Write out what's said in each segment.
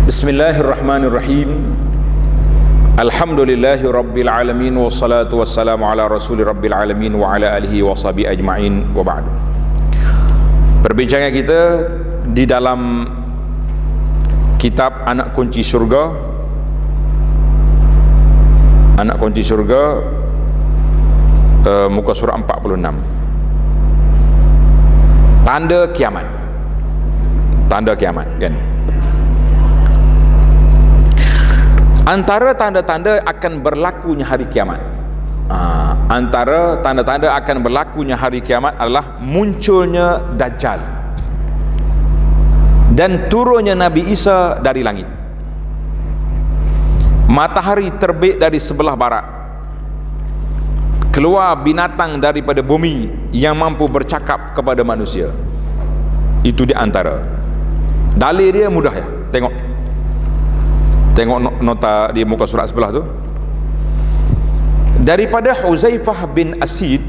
Bismillahirrahmanirrahim. Alhamdulillahi rabbil alamin, wassalatu wassalamu ala rasuli rabbil alamin wa ala alihi wa sahbihi ajma'in, wa ba'du. Perbincangan kita di dalam kitab Anak Kunci Surga, Anak Kunci Surga, muka surah 46. Tanda kiamat. Tanda kiamat, kan? Antara tanda-tanda akan berlakunya hari kiamat, antara tanda-tanda akan berlakunya hari kiamat adalah munculnya Dajjal dan turunnya Nabi Isa dari langit, matahari terbit dari sebelah barat, keluar binatang daripada bumi yang mampu bercakap kepada manusia. Itu di antara dalil dia. Mudah ya, Tengok nota di muka surat sebelah tu. Daripada Huzaifah bin Asid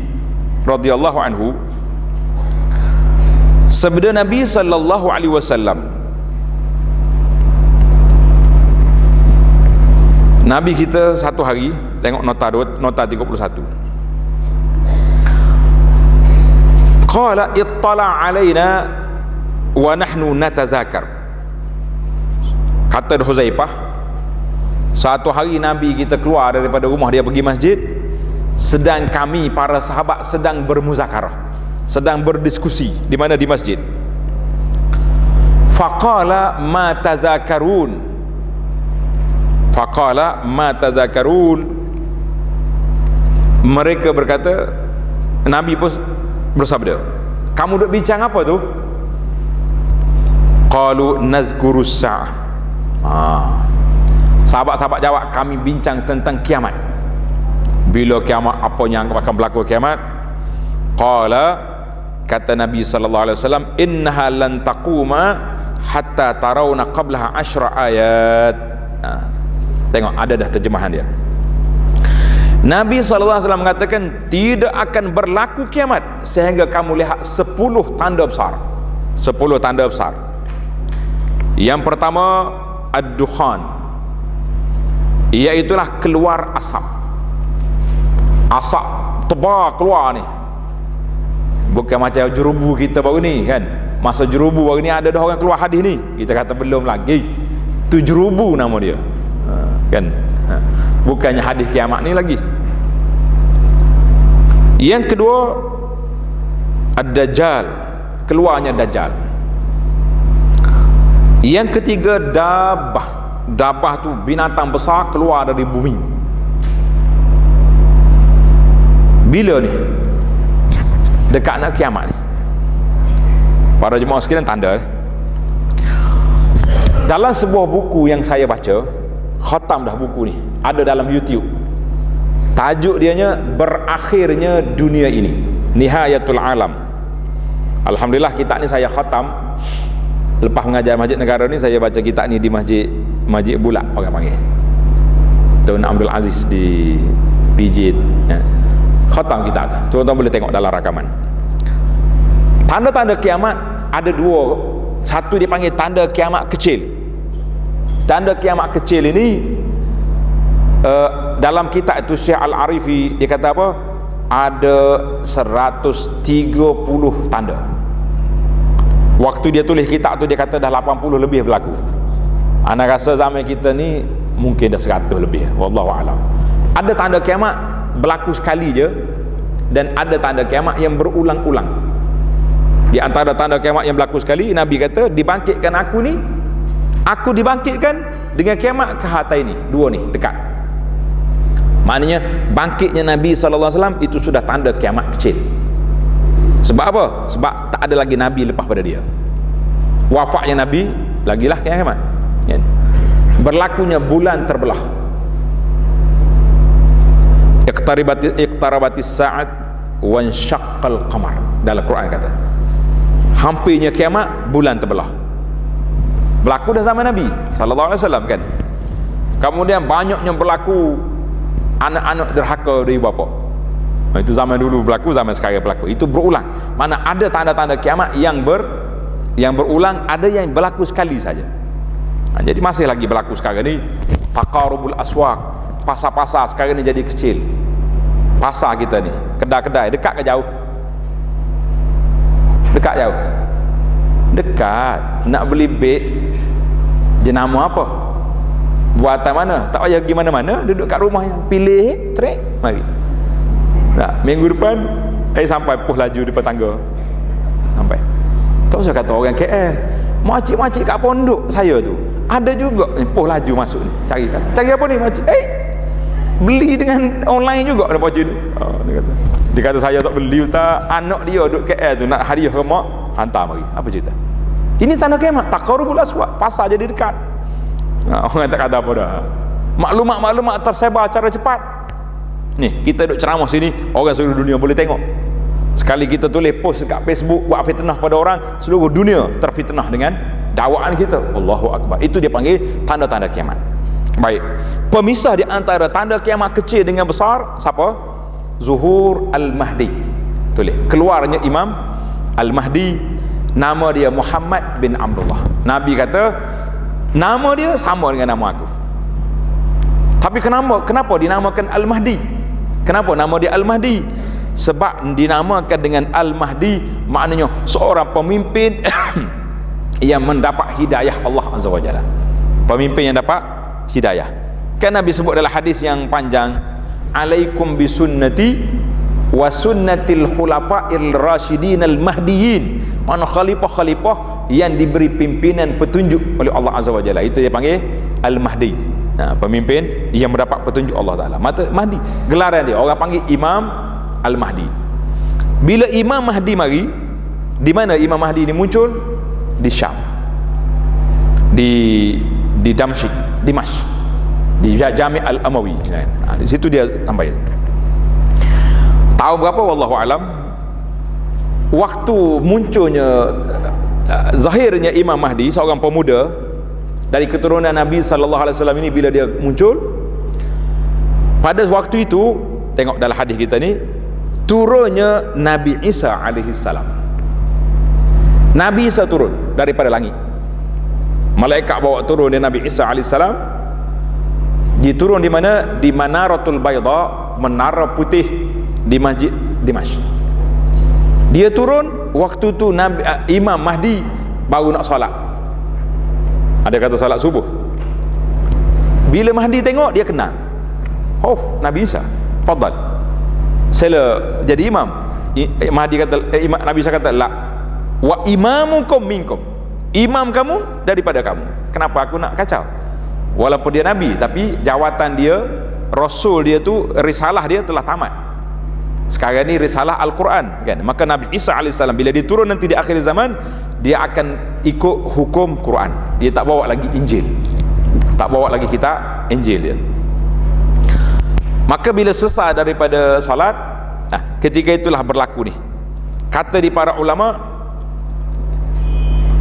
radhiyallahu anhu, sabda Nabi sallallahu alaihi wasallam, Nabi kita satu hari, tengok nota 31. Qala ittala alaina wa nahnu natazakar. Kata Huzaifah, satu hari Nabi kita keluar daripada rumah dia pergi masjid, sedang kami para sahabat sedang bermuzakarah, sedang berdiskusi. Di mana? Di masjid. Faqala ma tazakarun. Faqala ma tazakarun. Mereka berkata, Nabi pun bersabda, kamu duk bincang apa tu? Qalu nazkurus sa'ah. Sahabat-sahabat jawab, kami bincang tentang kiamat. Bila kiamat, apa yang akan berlaku kiamat? Qala, kata Nabi sallallahu alaihi wasallam, innaha lan taquma hatta tarawna qablaha 10 ayat. Tengok, ada dah terjemahan dia. Nabi sallallahu alaihi wasallam mengatakan, tidak akan berlaku kiamat sehingga kamu lihat 10 tanda besar. 10 tanda besar. Yang pertama, ad-dukhan, iaitulah keluar asap. Asap tebal keluar ni, bukan macam jerubu kita baru ni, kan? Masa jerubu baru ni ada dah orang keluar hadis ni, kita kata belum lagi, tu jerubu nama dia, kan? Bukannya hadis kiamat ni lagi. Yang kedua, ad-dajjal, keluarnya Dajjal. Yang ketiga, dabah. Dabah tu binatang besar keluar dari bumi. Bila ni? Dekat nak kiamat ni. Para jemaah sekalian, tanda dalam sebuah buku yang saya baca, khatam dah buku ni, ada dalam YouTube. Tajuk dianya Berakhirnya Dunia Ini, Nihayatul Alam. Alhamdulillah kitab ni saya khatam. Lepas mengajar Masjid Negara ni, saya baca kitab ni di Masjid Bulak, orang panggil Tun Abdul Aziz di PJ, ya. Khatam kitab tu, tuan-tuan boleh tengok dalam rakaman. Tanda-tanda kiamat ada dua. Satu dipanggil tanda kiamat kecil. Tanda kiamat kecil ini, dalam kitab itu Syekh Al-Arifi dia kata apa? Ada 130 tanda. Waktu dia tulis kitab tu, dia kata dah 80 lebih berlaku. Ana rasa zaman kita ni mungkin dah 100 lebih, wallahu alam. Ada tanda kiamat berlaku sekali je, dan ada tanda kiamat yang berulang-ulang. Di antara tanda kiamat yang berlaku sekali, Nabi kata, dibangkitkan aku ni, aku dibangkitkan dengan kiamat ke hatai ni, dua ni dekat. Maknanya bangkitnya Nabi sallallahu alaihi wasallam itu sudah tanda kiamat kecil. Sebab apa? Sebab tak ada lagi Nabi lepas pada dia. Wafatnya Nabi, lagilah kiamat. Berlakunya bulan terbelah. Iqtarabatis sa'at wa insyaqqal qamar. Dalam Quran kata, hampirnya kiamat, bulan terbelah. Berlaku dah zaman Nabi sallallahu alaihi wasallam, kan? Kemudian banyaknya berlaku anak-anak derhaka dari bapa. Itu zaman dulu berlaku, zaman sekarang berlaku. Itu berulang. Mana ada tanda-tanda kiamat yang berulang, ada yang berlaku sekali saja. Jadi masih lagi berlaku sekarang ni taqarubul aswaq. Pasar-pasar sekarang ni jadi kecil. Pasar kita ni, kedai-kedai dekat ke jauh? Dekat jauh? Dekat. Nak beli beg jenama apa? Buatan mana? Tak payah pergi mana-mana, duduk kat rumah je. Pilih, trek, mari. Nah, minggu depan sampai puh laju depan tangga. Sampai. Tak usah kata orang KL. Makcik-makcik kat pondok saya tu ada juga puh laju masuk ni. Cari apa ni makcik? Beli dengan online juga ada pakcik ni. Dia kata saya tak beli, tak, anak dia duduk KL tu nak hadiah ke mak, hantar mari. Apa cerita? Ini tanda kiamat. Taqarubul aswaq, pasar jadi dekat. Orang tak kata apa dah. Maklumat-maklumat tersebar secara cepat. Ni kita duduk ceramah sini, orang seluruh dunia boleh tengok. Sekali kita tulis post dekat Facebook buat fitnah pada orang, seluruh dunia terfitnah dengan dakwaan kita. Allahu akbar. Itu dia panggil tanda-tanda kiamat. Baik. Pemisah di antara tanda kiamat kecil dengan besar siapa? Zuhur Al-Mahdi. Tulis keluarnya Imam Al-Mahdi. Nama dia Muhammad bin Abdullah. Nabi kata nama dia sama dengan nama aku. Tapi kenapa dinamakan Al-Mahdi? Kenapa nama dia Al-Mahdi? Sebab dinamakan dengan Al-Mahdi maknanya seorang pemimpin yang mendapat hidayah Allah Azza wa Jalla. Pemimpin yang dapat hidayah. Kan Nabi sebut dalam hadis yang panjang, alaikum bisunnati wa sunnatil khulafa'il rasyidin al-mahdiyyin. Mana khalifah-khalifah yang diberi pimpinan petunjuk oleh Allah Azza wa Jalla. Itu dia panggil Al-Mahdi. Pemimpin yang mendapat petunjuk Allah Ta'ala. Mahdi, gelaran dia orang panggil Imam Al-Mahdi. Bila Imam Mahdi mari, di mana Imam Mahdi ini muncul? Di Syam, di Damsyik, Dimash, di Jami' Al-Amawi. Di situ dia sampai. Tahun berapa wallahu alam, waktu munculnya zahirnya Imam Mahdi, seorang pemuda dari keturunan Nabi sallallahu alaihi wasallam ini, bila dia muncul pada waktu itu, tengok dalam hadis kita ni, turunnya Nabi Isa alaihi salam. Nabi Isa turun daripada langit. Malaikat bawa turun dia Nabi Isa alaihi salam. Dia turun di mana? Di Manaratul Bayda, menara putih di Masjid Dimash. Dia turun waktu tu Imam Mahdi baru nak solat. Ada kata solat subuh. Bila Mahdi tengok, dia kenal. Oh, Nabi Isa, fadal, sila jadi imam. Mahdi kata, Nabi Isa kata, la wa imamukum minkum, imam kamu daripada kamu. Kenapa aku nak kacau? Walaupun dia Nabi, tapi jawatan dia, Rasul dia tu, risalah dia telah tamat. Sekarang ni risalah Al-Quran kan? Maka Nabi Isa AS bila dia turun nanti di akhir zaman, dia akan ikut hukum Quran. Dia tak bawa lagi Injil, tak bawa lagi kitab Injil dia. Maka bila selesai daripada salat, ketika itulah berlaku ni, kata di para ulama,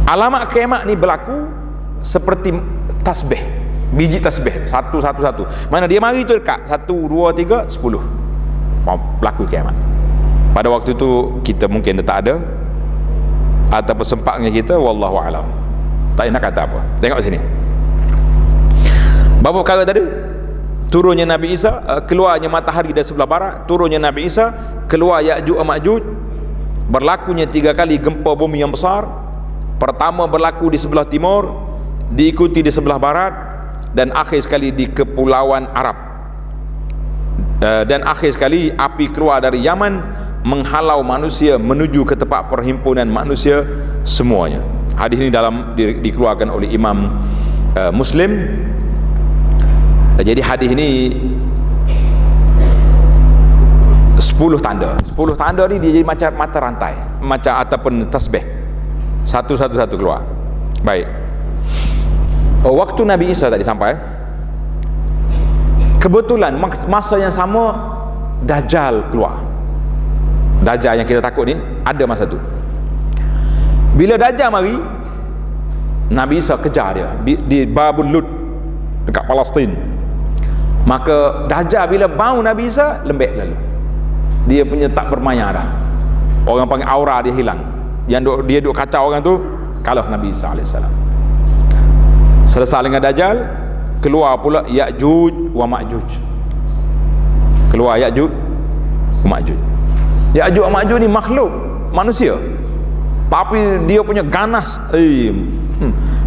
alamat kiamat ni berlaku seperti tasbih, biji tasbih, satu. Mana dia mari tu dekat 1, 2, 3, 10 berlaku kiamat. Pada waktu tu kita mungkin dah tak ada, ataupun sempatnya kita, wallahu alam, tak nak kata apa. Tengok sini, berapa perkara tadi? Turunnya Nabi Isa, keluarnya matahari dari sebelah barat, turunnya Nabi Isa, keluar Ya'juj dan Ma'juj, berlakunya 3 kali gempa bumi yang besar. Pertama berlaku di sebelah timur, diikuti di sebelah barat, dan akhir sekali di kepulauan Arab. Dan akhir sekali api keluar dari Yaman, menghalau manusia menuju ke tempat perhimpunan manusia semuanya. Hadis ini dikeluarkan oleh Imam Muslim. Jadi hadis ini 10 tanda. 10 tanda ni dia jadi macam mata rantai, macam ataupun tasbih, satu keluar. Baik. Waktu Nabi Isa tadi sampai, kebetulan masa yang sama Dajjal keluar. Dajjal yang kita takut ni ada masa tu. Bila Dajjal mari, Nabi Isa kejar dia di Babul Lud dekat Palestin. Maka Dajjal bila bau Nabi Isa, lembek lalu. Dia punya tak bermaya dah. Orang panggil aura dia hilang. Yang dia duk kacau orang tu, kalah Nabi Isa AS. Selesai dengan Dajjal, keluar pula Ya'juj wa Ma'juj. Keluar Ya'juj wa Ma'juj. Ya'juj wa Ma'juj ni makhluk manusia, tapi dia punya ganas.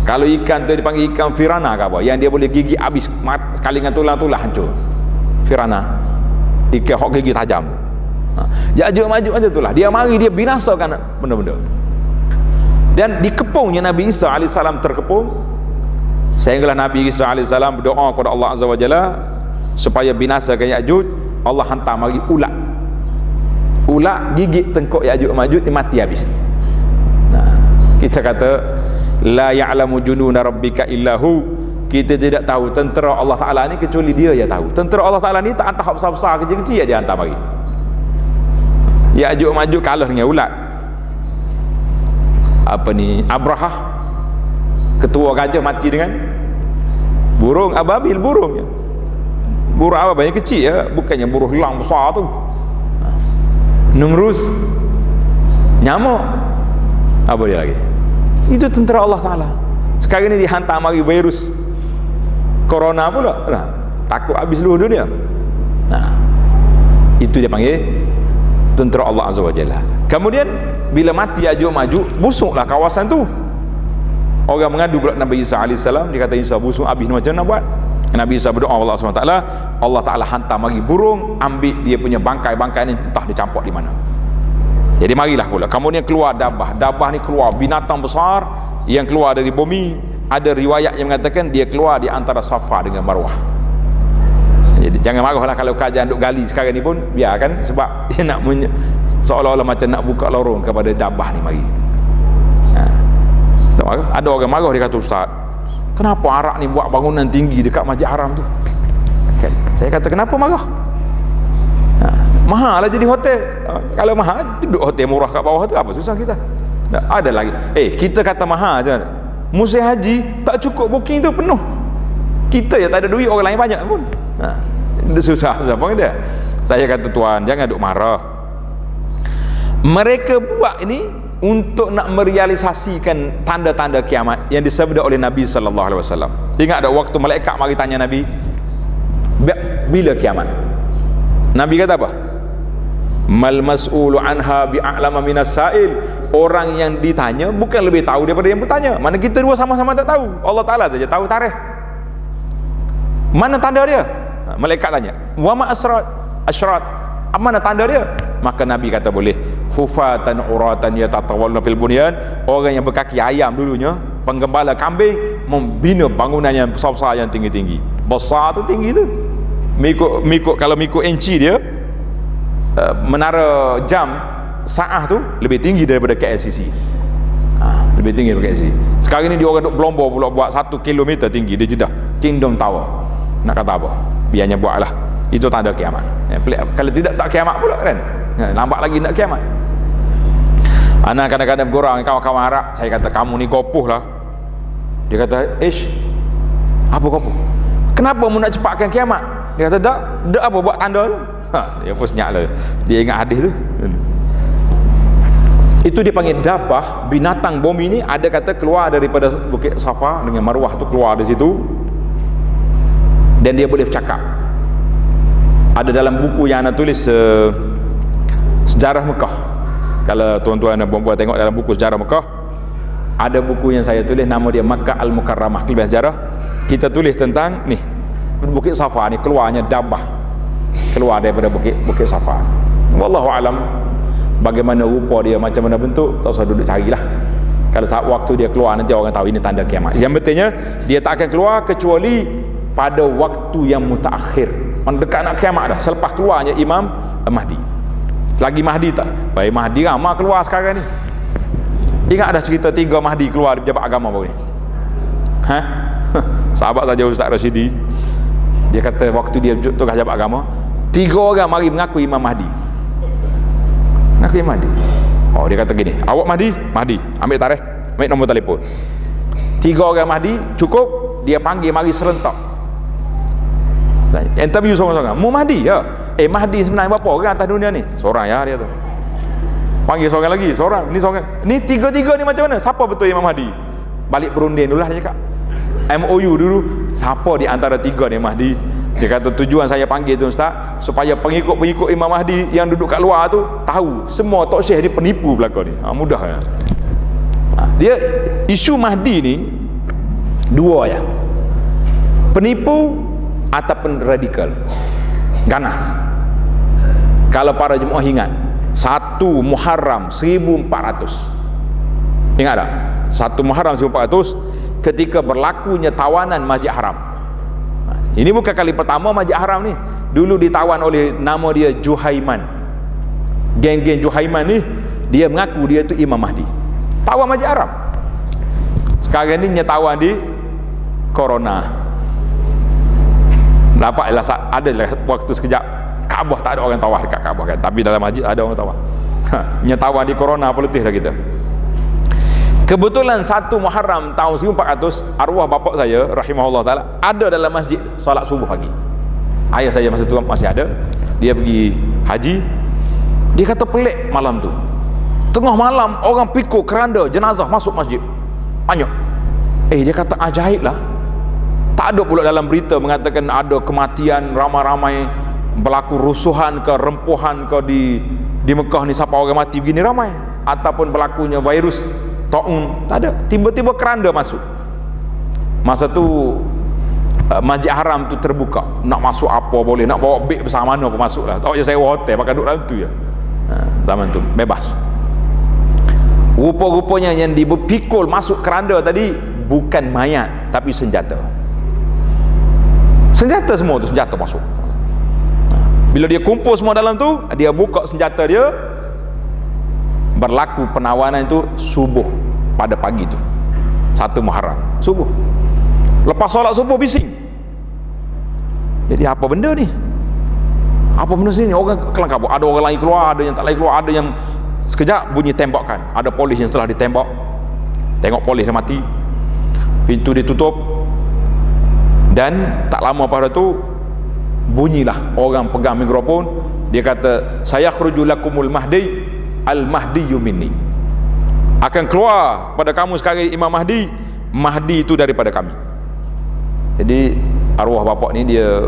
Kalau ikan tu dipanggil ikan Firana ke apa, yang dia boleh gigit habis sekali dengan tulang-tulang hancur. Firana, ikan hok gigi tajam. Ya'juj wa Ma'juj macam itulah. Dia mari, dia binasakan benda-benda. Dan dikepungnya Nabi Isa AS terkepung, sehinggalah Nabi Isa AS berdoa kepada Allah Azza wa Jalla supaya binasakan Ya'juj. Allah hantar mari ulat. Ulat gigit tengkuk Ya'juj Ma'juj, dia mati habis. Kita kata la ya'lamu jununa rabbika illahu, kita tidak tahu tentera Allah Ta'ala ni kecuali dia yang tahu. Tentera Allah Ta'ala ni tak hantar besar-besar, kecil-kecil dia hantar mari. Ya'juj Ma'juj kalah dengan ulat. Apa ni, Abrahah, ketua gajah, mati dengan burung ababil. Burung ababil yang kecil ya, bukannya burung helang besar tu. Numrus, nyamuk, apa dia lagi, itu tentera Allah Ta'ala. Sekarang ni dihantar mari virus corona pula, takut habis seluruh dunia. Itu dia panggil tentera Allah Azza wa Jalla. Kemudian bila mati Ya'juj Ma'juj, busuklah kawasan tu. Orang mengadu pula Nabi Isa AS, dia kata Isa busuk habis, macam mana nak buat? Nabi Isa berdoa Allah SWT, Allah Ta'ala hantar mari burung, ambil dia punya bangkai-bangkai ni, entah dicampur di mana. Jadi marilah pula, kemudian keluar dabah. Dabah ni keluar binatang besar yang keluar dari bumi. Ada riwayat yang mengatakan dia keluar di antara Safa dengan Marwah. Jadi jangan marahlah kalau kajian duk gali sekarang ni pun, biarkan, sebab dia nak seolah-olah macam nak buka lorong kepada dabah ni mari. Ada orang marah, dia kata, Ustaz, kenapa Arak ni buat bangunan tinggi dekat Masjid Haram tu? Saya kata, kenapa marah? Mahal lah jadi hotel. Kalau mahal, duduk hotel murah kat bawah tu, apa susah kita? Ada lagi, kita kata mahal je, musim haji tak cukup booking tu penuh. Kita je tak ada duit, orang lain banyak pun. Susah siapa dia? Saya kata, tuan, jangan duk marah. Mereka buat ini untuk nak merealisasikan tanda-tanda kiamat yang disabda oleh Nabi sallallahu alaihi wasallam. Ingat ada waktu malaikat mari tanya Nabi, bila kiamat? Nabi kata apa? Mal mas'ulu anha bi'a'lama minas sa'il. Orang yang ditanya bukan lebih tahu daripada yang bertanya. Mana kita dua sama-sama tak tahu. Allah Ta'ala saja tahu tarikh. Mana tanda dia? Malaikat tanya, wa ma asrat, mana tanda dia? Maka Nabi kata, boleh hufatan uratan yatatawalluna fil bunyan, orang yang berkaki ayam dulunya, penggembala kambing, membina bangunan yang besar-besar, yang tinggi-tinggi. Besar tu, tinggi tu, kalau mikut inci dia, menara jam saah tu lebih tinggi daripada KLCC. Lebih tinggi daripada KLCC. Sekarang ni dia orang duk Belombor pula buat 1 kilometer tinggi di Jeddah, Kingdom Tower. Nak kata apa? Biarnya buatlah. Itu tanda kiamat. Kalau tidak, tak kiamat pula kan. Lambat lagi nak kiamat. Anak kadang-kadang bergurau kawan-kawan Arab, saya kata, kamu ni kopuh lah. Dia kata, apa kopuh? Kenapa mu nak cepatkan kiamat? Dia kata, dak apa buat tanda tu? Dia pun senyap lah. Dia ingat hadis tu. Itu dipanggil dabah, binatang bumi ni. Ada kata keluar daripada Bukit Safa dengan Marwah tu, keluar dari situ, dan dia boleh bercakap. Ada dalam buku yang anda tulis, Sejarah Mekah. Kalau tuan-tuan dan puan-puan tengok dalam buku Sejarah Mekah, ada buku yang saya tulis, nama dia Makkah Al-Mukarramah, kelebihan sejarah. Kita tulis tentang ni, Bukit Safa ni keluarnya dabah, keluar daripada Bukit Safa. Wallahu alam, bagaimana rupa dia, macam mana bentuk, tak usah duduk carilah. Kalau saat waktu dia keluar, nanti orang tahu ini tanda kiamat. Yang pentingnya, dia tak akan keluar kecuali pada waktu yang mutaakhir, mendekat nak kiamat dah, selepas keluarnya Imam Mahdi. Selagi Mahdi tak, baik Mahdi ramah keluar sekarang ni. Ingat ada cerita 3 Mahdi keluar di pejabat agama baru ni? Sahabat saja Ustaz Rashidi, dia kata waktu dia tugas pejabat agama, 3 orang mari mengaku Imam Mahdi. Mengaku Imam Mahdi. Oh, dia kata gini, awak Mahdi? Mahdi, ambil tarikh, ambil nombor telefon. 3 orang Mahdi cukup, dia panggil mari serentak. Interview seorang-seorang. Mu Mahdi ya? Mahdi sebenarnya berapa orang atas dunia ni? Seorang ya, dia tu. Panggil seorang lagi, seorang. Ni seorang. Ni 3-3 ni macam mana? Siapa betul Imam Mahdi? Balik berunding dulu lah dia cakap. MOU dulu, siapa di antara tiga ni Mahdi. Dia kata tujuan saya panggil tu Ustaz supaya pengikut-pengikut Imam Mahdi yang duduk kat luar tu tahu semua tok syekh ni penipu belaka ni. Mudah kan. Dia isu Mahdi ni dua ya. Penipu ataupun radikal. Ganas. Kalau para jemaah ingat 1 Muharram 1400. Ingat tak? 1 Muharram 1400 ketika berlakunya tawanan Masjid Haram. Ini bukan kali pertama Masjid Haram ni. Dulu ditawan oleh nama dia Juhaiman. Geng-geng Juhaiman ni dia mengaku dia tu Imam Mahdi. Tawan Masjid Haram. Sekarang ni nyetawan di Corona. Nampaklah adalah waktu sekejap Kaabah tak ada orang tawaf dekat Kaabah kan. Tapi dalam masjid ada orang tawaf. Nyetawan di Corona apa letih dah kita. Kebetulan 1 Muharram tahun 1400 arwah bapak saya rahimahullah taala ada dalam masjid solat subuh pagi. Ayah saya masa tu masih ada. Dia pergi haji. Dia kata pelik malam tu. Tengah malam orang pikul keranda jenazah masuk masjid. Banyak. Dia kata ajaib lah. Tak ada pula dalam berita mengatakan ada kematian ramai-ramai, berlaku rusuhan ke rempuhan ke di Mekah ni siapa orang mati begini ramai, ataupun berlakunya virus taun, tak ada. Tiba-tiba keranda masuk. Masa tu Masjid Haram tu terbuka, nak masuk apa boleh, nak bawa beg besar mana pun masuk lah. Tak payah sewa hotel, pakai duduk dalam tu je. Zaman tu bebas. Rupa-rupanya yang dipikul masuk keranda tadi bukan mayat tapi senjata. Senjata semua tu, senjata masuk. Bila dia kumpul semua dalam tu, dia buka senjata dia. Berlaku penawanan itu subuh pada pagi tu 1 Muharram subuh. Lepas solat subuh bising. Jadi apa benda ni? Apa benda sini? Orang kelang kabut. Ada orang lain keluar, ada yang tak lain keluar, ada yang sekejap bunyi tembakan. Ada polis yang setelah ditembak. Tengok polis dia mati. Pintu ditutup. Dan tak lama pada tu bunyilah orang pegang mikrofon. Dia kata, "Saya khruju lakumul mahdi al-mahdiyu minni." Akan keluar pada kamu sekarang Imam Mahdi. Mahdi itu daripada kami. Jadi arwah bapak ni dia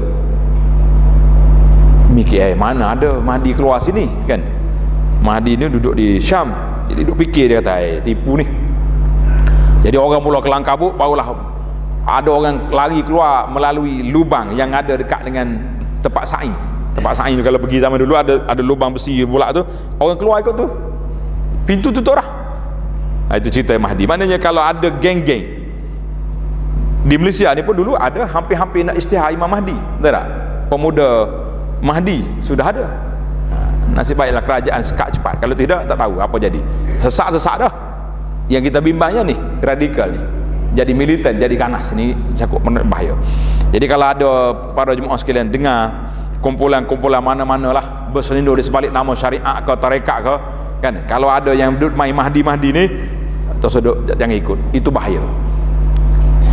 mikir, mana ada Mahdi keluar sini kan. Mahdi ni duduk di Syam. Jadi duduk fikir, dia kata tipu ni. Jadi orang mula kelang kabut, barulah ada orang lari keluar melalui lubang yang ada dekat dengan tempat sa'i. Tempat sa'i tu kalau pergi zaman dulu ada lubang besi pula tu, orang keluar ikut tu. Pintu tutup dah. Itu cerita Mahdi. Maknanya kalau ada geng-geng di Malaysia ni pun dulu ada hampir-hampir nak isytihar Imam Mahdi. Betul tak? Pemuda Mahdi sudah ada. Nasib baiklah kerajaan sekat cepat. Kalau tidak, tak tahu apa jadi. Sesak-sesak dah. Yang kita bimbangnya ni radikal ni. Jadi militan, jadi ganas ni cukup bahaya. Jadi kalau ada para jemaah sekalian dengar kumpulan-kumpulan mana-mana lah berselindung di sebalik nama syariat ke tarekat ke kan, kalau ada yang duduk main Mahdi-Mahdi ni terus jangan ikut, itu bahaya.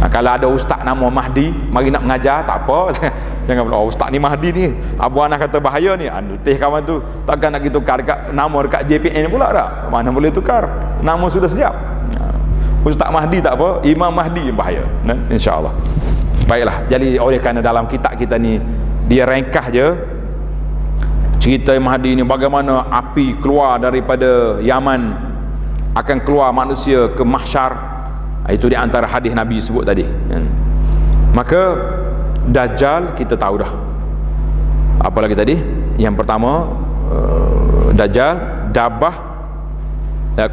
Kalau ada ustaz nama Mahdi mari nak mengajar, tak apa. Jangan pula ustaz ni Mahdi ni Abu Anas kata bahaya ni, letih kawan tu, takkan nak kita tukar dekat nama dekat JPN pula tak, mana boleh tukar, nama sudah siap. Ustaz Mahdi tak apa, Imam Mahdi yang bahaya. InsyaAllah. Baiklah, jadi oleh kerana dalam kitab kita ni dia ringkas je cerita Mahdi ni, bagaimana api keluar daripada Yaman akan keluar manusia ke mahsyar. Itu di antara hadis Nabi sebut tadi. Maka Dajjal kita tahu dah. Apa lagi tadi? Yang pertama Dajjal, Dabah,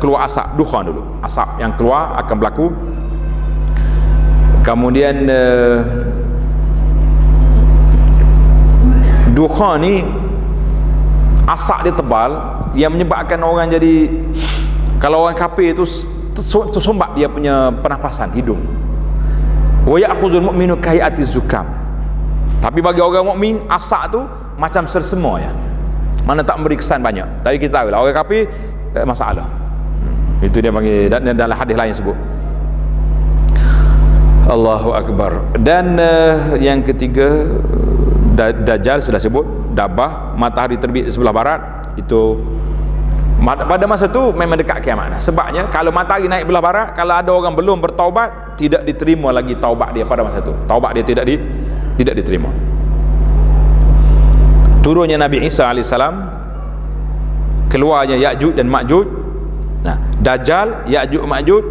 keluar asap, dukhan dulu. Asap yang keluar akan berlaku. Kemudian dukhan ni asap dia tebal yang menyebabkan orang jadi, kalau orang kafir itu tersumbat dia punya pernafasan hidung. Wa ya'khudhul mu'minu kahiyatiz zukam. Tapi bagi orang mukmin asap tu macam sersema ya. Mana tak memberi kesan banyak. Tapi kita tahu lah orang kafir masalah. Itu dia panggil, dan dalam hadis lain sebut. Allahu Akbar. Dan yang ketiga Dajjal sudah sebut. Dabah, matahari terbit di sebelah barat, itu Pada masa tu memang dekat kiamat. Sebabnya kalau matahari naik belah barat, kalau ada orang belum bertaubat, tidak diterima lagi taubat dia pada masa tu. Taubat dia tidak diterima. Turunnya Nabi Isa AS, keluarnya Ya'juj dan Ma'juj. Nah, Dajjal, Ya'juj, Ma'juj,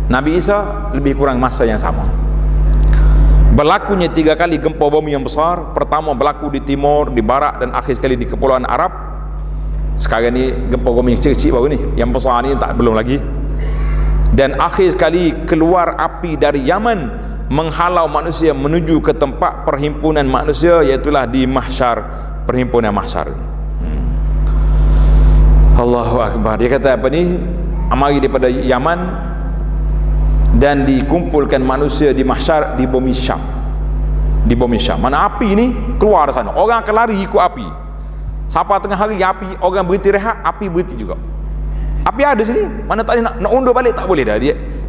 Nabi Isa lebih kurang masa yang sama. Berlakunya 3 kali gempa bumi yang besar. Pertama berlaku di timur, di barat, dan akhir sekali di Kepulauan Arab. Sekarang ni gempa bumi yang kecil-kecil baru ni, yang besar ni belum lagi. Dan akhir sekali keluar api dari Yaman menghalau manusia menuju ke tempat perhimpunan manusia, iaitulah di mahsyar, perhimpunan mahsyar. Allahu Akbar. Dia kata apa ni, amari daripada Yaman dan dikumpulkan manusia di mahsyar di bumi Syam. Di bumi Syam. Mana api ni keluar sana, orang akan lari ikut api. Siapa tengah hari api, orang berhenti rehat, api berhenti juga. Api ada sini, mana tak nak undur balik tak boleh dah.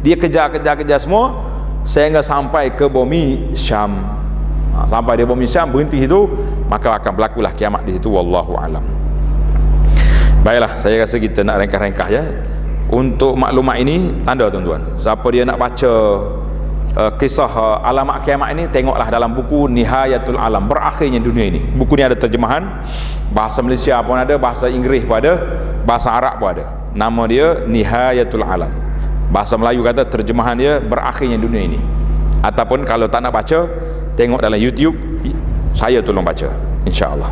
Dia kejar semua sehingga sampai ke bumi Syam. Sampai di bumi Syam, berhenti situ, maka akan berlakulah kiamat di situ. Wallahu alam. Baiklah, saya rasa kita nak ringkas-ringkas ya. Untuk maklumat ini, tanda tuan-tuan, siapa dia nak baca kisah alamat kiamat ini, tengoklah dalam buku Nihayatul Alam, berakhirnya dunia ini. Buku ni ada terjemahan bahasa Malaysia pun ada, bahasa Inggeris pun ada, bahasa Arab pun ada. Nama dia Nihayatul Alam. Bahasa Melayu kata terjemahan dia berakhirnya dunia ini. Ataupun kalau tak nak baca, tengok dalam YouTube, saya tolong baca, insya-Allah.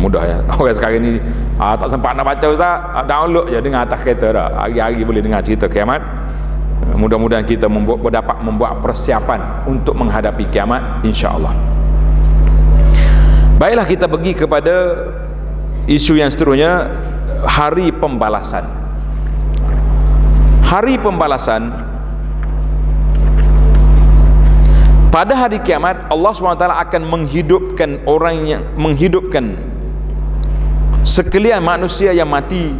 Mudah ya. Orang sekarang ni tak sempat nak baca ustaz, download je dengar atas kereta dah. Hari-hari boleh dengar cerita kiamat. Mudah-mudahan kita dapat membuat persiapan untuk menghadapi kiamat, insya-Allah. Baiklah, kita pergi kepada isu yang seterusnya, hari pembalasan. Hari pembalasan, pada hari kiamat Allah SWT akan menghidupkan sekalian manusia yang mati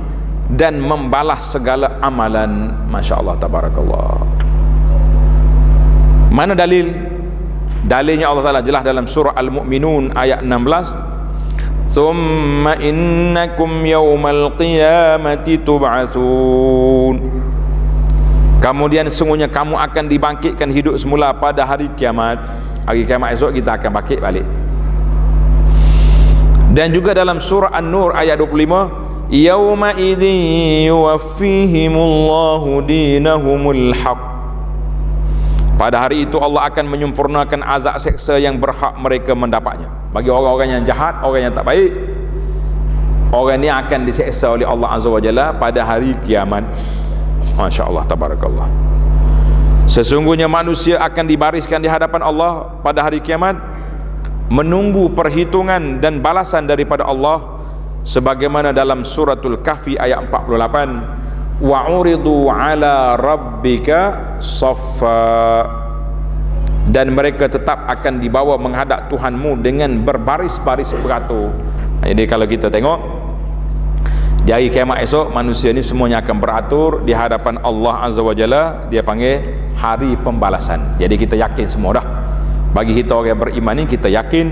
dan membalas segala amalan. Masya Allah, tabarakallah. Mana dalil? Dalilnya Allah Ta'ala jelas dalam surah Al-Mu'minun ayat 16. Thumma innakum yawmal qiyamati tub'atsun. Kemudian sesungguhnya kamu akan dibangkitkan hidup semula pada hari kiamat. Hari kiamat esok kita akan bangkit balik. Dan juga dalam surah An-Nur ayat 25, yauma idzin yuwaffihimullahu dinahumul haq. Pada hari itu Allah akan menyempurnakan azab seksa yang berhak mereka mendapatnya. Bagi orang-orang yang jahat, orang yang tak baik, orang ini akan diseksa oleh Allah Azza wa Jalla pada hari kiamat. Masya Allah, tabarakallah. Sesungguhnya manusia akan dibariskan di hadapan Allah pada hari kiamat, menunggu perhitungan dan balasan daripada Allah, sebagaimana dalam suratul Kahfi ayat 48, wa uridu ala rabbika saffa, dan mereka tetap akan dibawa menghadap Tuhanmu dengan berbaris-baris beratur. Jadi kalau kita tengok di hari kiamat esok, manusia ni semuanya akan beratur di hadapan Allah Azza wa Jalla. Dia panggil hari pembalasan. Jadi kita yakin semua dah. Bagi kita orang yang beriman ni, kita yakin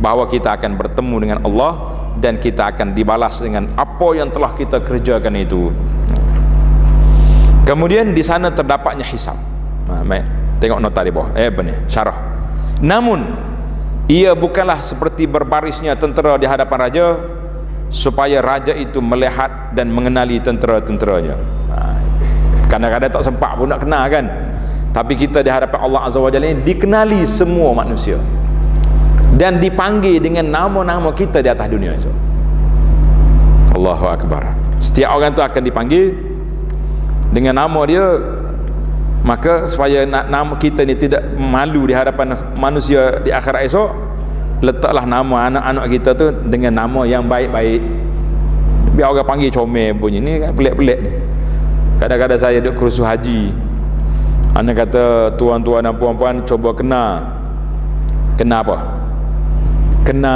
bahawa kita akan bertemu dengan Allah dan kita akan dibalas dengan apa yang telah kita kerjakan itu. Kemudian di sana terdapatnya hisab. Tengok nota di bawah. Apa ni? Syarah. Namun ia bukanlah seperti berbarisnya tentera di hadapan raja, supaya raja itu melihat dan mengenali tentera-tenteranya. Kadang-kadang tak sempat pun nak kenal kan. Tapi kita di hadapan Allah Azza wa Jalla dikenali semua manusia dan dipanggil dengan nama-nama kita di atas dunia itu. Allahu Akbar. Setiap orang tu akan dipanggil dengan nama dia. Maka supaya nama kita ni tidak malu di hadapan manusia di akhirat esok, letaklah nama anak-anak kita tu dengan nama yang baik-baik. Biar orang panggil comel bunyi ni kan, pelik-pelik ni. Kadang-kadang saya duduk kursus haji, anak kata tuan-tuan dan puan-puan cuba kena apa? Kena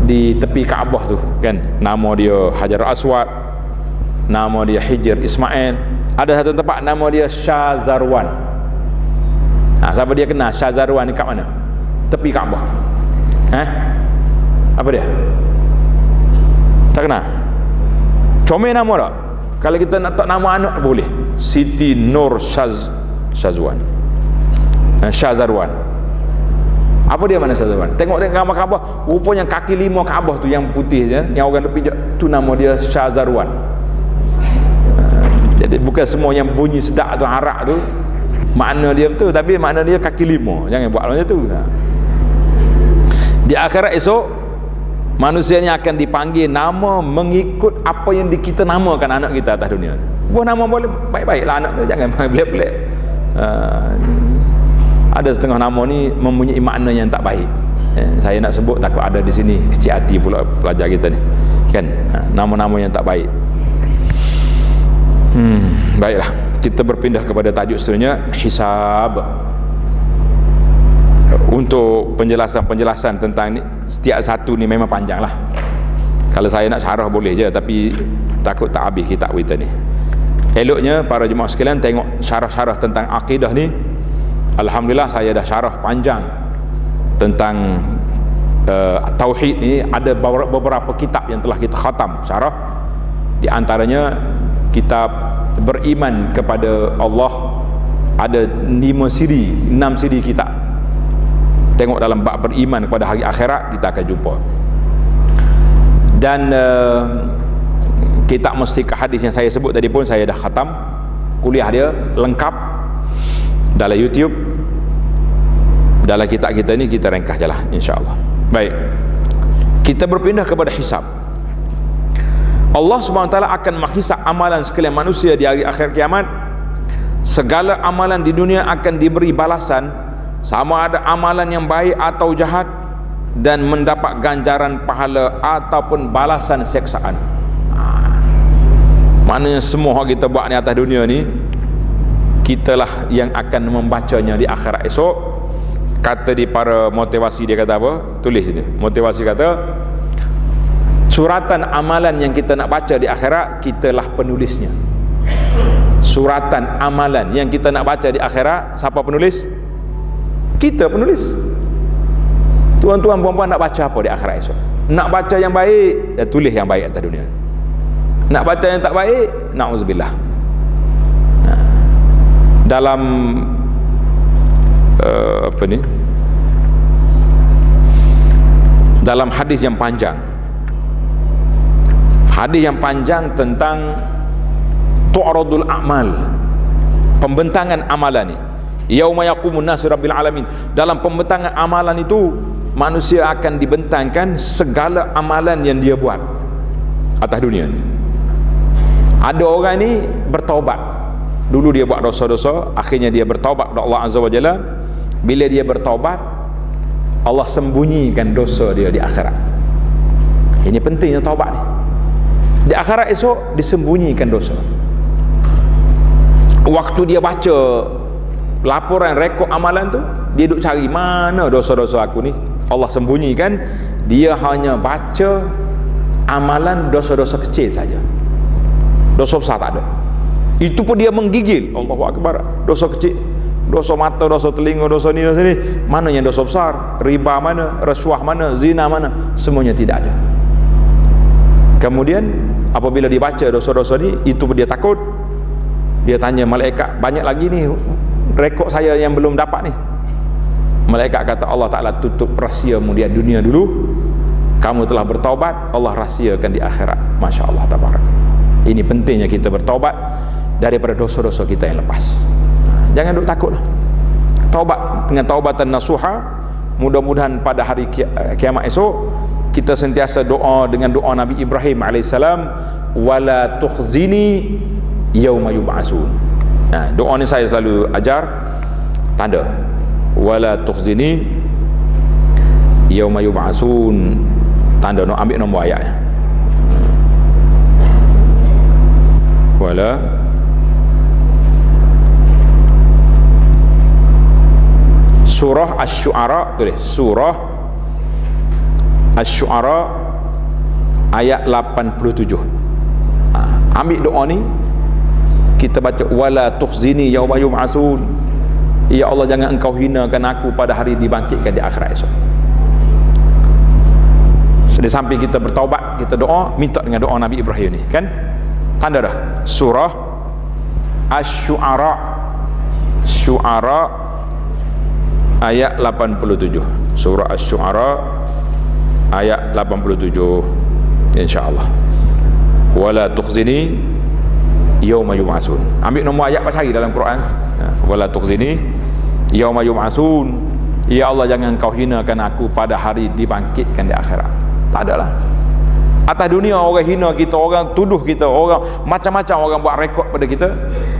di tepi Kaabah tu kan, nama dia Hajar Aswad, nama dia Hijr Ismail. Ada satu tempat nama dia Syazarwan. Siapa dia kena Syazarwan ni kat mana? Tepi Kaabah. Apa dia? Tak kenal? Comel nama tak? Kalau kita nak tak nama anak boleh. Siti Nur Syazwan. Syazarwan. Apa dia mana Syazarwan? Tengok gambar Kaabah, rupanya kaki 5 Kaabah tu yang putih je, yang orang pijak tu nama dia Syazarwan. Jadi bukan semua yang bunyi sedap tu arak tu makna dia betul, tapi makna dia kaki 5. Jangan buat macam tu. Di akhirat esok manusia ni akan dipanggil nama mengikut apa yang kita namakan anak kita atas dunia. Buat nama boleh baik-baiklah anak tu, jangan pelik-pelik. Ada setengah nama ni mempunyai makna yang tak baik. Saya nak sebut takut ada di sini kecil hati pula pelajar kita ni. Kan? Nama-nama yang tak baik. Baiklah, kita berpindah kepada tajuk seterusnya, hisab. Untuk penjelasan-penjelasan tentang ni, setiap satu ni memang panjang lah. Kalau saya nak syarah boleh je, tapi takut tak habis kitab kita ni. Eloknya para jemaah sekalian tengok syarah-syarah tentang akidah ni. Alhamdulillah saya dah syarah panjang tentang tauhid ni. Ada beberapa kitab yang telah kita khatam syarah. Di antaranya kitab beriman kepada Allah, ada 5 siri, 6 siri kitab. Tengok dalam bab beriman kepada hari akhirat, kita akan jumpa. Dan kitab Mustikah Hadis yang saya sebut tadi pun saya dah khatam. Kuliah dia lengkap dalam YouTube. Dalam kitab kita ni kita ringkas je lah, insya-Allah. Baik, kita berpindah kepada hisab. Allah SWT akan menghisab amalan sekalian manusia di hari akhir kiamat. Segala amalan di dunia akan diberi balasan, sama ada amalan yang baik atau jahat, dan mendapat ganjaran pahala ataupun balasan siksaan. Maknanya semua yang kita buat ni atas dunia ni, kitalah yang akan membacanya di akhirat esok. Kata di para motivasi, dia kata apa? Tulis itu. Motivasi kata, suratan amalan yang kita nak baca di akhirat, kitalah penulisnya. Suratan amalan yang kita nak baca di akhirat, siapa penulis? Kita penulis. Tuan-tuan puan-puan nak baca apa di akhirat esok? Nak baca yang baik, ya tulis yang baik atas dunia. Nak baca yang tak baik, na'udzubillah. Dalam apa ni? Dalam hadis yang panjang. Hadis yang panjang tentang tu'radul a'mal, pembentangan amalan ni. Yauma yaqumun nasu rabbil alamin. Dalam pembentangan amalan itu, manusia akan dibentangkan segala amalan yang dia buat atas dunia ni. Ada orang ni bertaubat. Dulu dia buat dosa-dosa, akhirnya dia bertaubat kepada Allah Azza wa Jalla. Bila dia bertaubat, Allah sembunyikan dosa dia di akhirat. Ini pentingnya taubat ni. Di akhirat esok disembunyikan dosa. Waktu dia baca laporan rekod amalan tu, dia duk cari mana dosa-dosa aku ni. Allah sembunyikan. Dia hanya baca amalan dosa-dosa kecil saja. Dosa besar tak ada. Itu pun dia menggigil. Allahu Akbar. Dosa kecil, dosa mata, dosa telinga, dosa ni, dosa ni. Mana yang dosa besar? Riba mana? Rasuah mana? Zina mana? Semuanya tidak ada. Kemudian apabila dibaca dosa-dosa ni, itu pun dia takut. Dia tanya malaikat, banyak lagi ni rekod saya yang belum dapat ni. Malaikat kata, Allah Ta'ala tutup rahsiamu di dunia dulu. Kamu telah bertaubat, Allah rahsiakan di akhirat. Masya Allah, tabarak. Ini pentingnya kita bertaubat daripada dosa-dosa kita yang lepas. Jangan duk takut lah. Taubat dengan taubatan nasuha. Mudah-mudahan pada hari kiamat esok kita sentiasa doa dengan doa Nabi Ibrahim alaihissalam, wala tukhzini yauma yub'atsun. Nah, doa ni saya selalu ajar, tanda wala tukhzini yauma yub'atsun, tanda no, ambil nombor ayatnya. Wala surah Asy-Syu'ara, tulis surah Asy-Syu'ara ayat 87. Ambil doa ni, kita baca wala tukhzini yauma yub'atsun. Ya Allah, jangan engkau hinakan aku pada hari dibangkitkan di akhirat esok. Di samping kita bertaubat, kita doa, minta dengan doa Nabi Ibrahim ni, kan? Tanda dah. Surah Asy-Syu'ara, Syu'ara ayat 87. Surah Asy-Syu'ara ayat 87, insyaallah. Wala tukhzini yauma yub'atsun. Ambil nombor ayat pas cari dalam Quran. Wala tukhzini yauma yub'atsun. Ya Allah, jangan kau hinakan aku pada hari dibangkitkan di akhirat. Tak adalah. Atas dunia orang hina kita, orang tuduh kita, orang macam-macam orang buat rekod pada kita.